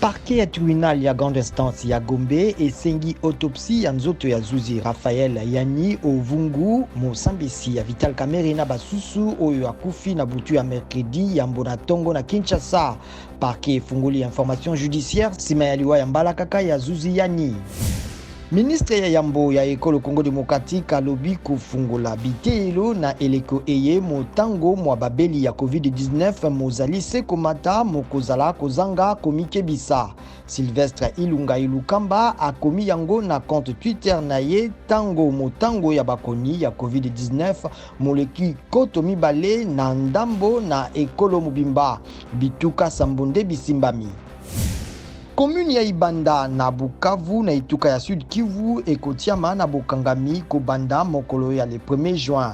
Parquet ya tribunal ya grande instance ya Gombe esengi autopsie ya nzoto ya Zuzi Raphael Yani Ovungu mosambisi ya Vital Kamerhe na basusu oyo akufi na butu ya mercredi ya mbona tongo na Kinshasa. Parquet efungoli ya information judiciaire nsima ya liwa ya mbalakaka ya Zuzi Yani. Ministre ya yambo ya ekolo Congo Démocratique alobi kofungola bitelo na eleko eye motango mwa babeli ya COVID-19 mozali se komata mokozala kozanga komikebisa. Sylvestre Ilunga Ilukamba akomi yango na compte Twitter na ye tango motango ya bakoni ya COVID-19 moleki koto mibale na ndambo na ekolo mobimba bituka sambonde bisimbami. Commune ya Ibanda na Bukavu na ituka ya Sud Kivu ekotiama na bokangami kobanda mokolo ya le 1er juin.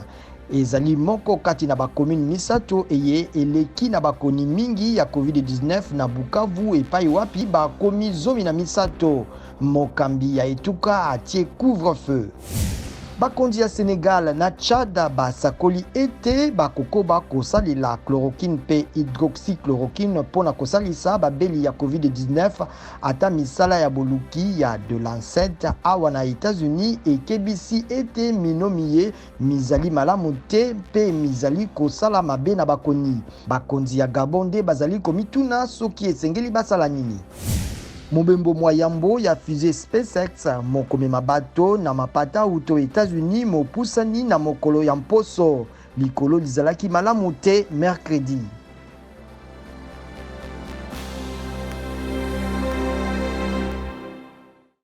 Ezali moko kati na bakomune misato eye eleki na bakoni mingi ya COVID-19 na Bukavu epai wapi bakomi zomi na misato. Mokambi ya etuka atie couvre-feu. Bakonzi ya Sénégal na Tchad basakoli ete bakokoba kosalela chloroquine pe hydroxychloroquine pona kosalisa babeli ya COVID-19 ata misala ya boluki ya de Lancet awa na États-Unis ekebisi ete minomiye mizali malamu te pe mizali kosala mabe na bakoni. Bakonzi ya Gabon nde bazali komituna soki esengeli basala nini. Mobembo mwayambo ya fusée SpaceX mokomema bato na mapata uto États-Unis mopusani na mokolo ya mposo likolo lizalaki malamu te mercredi.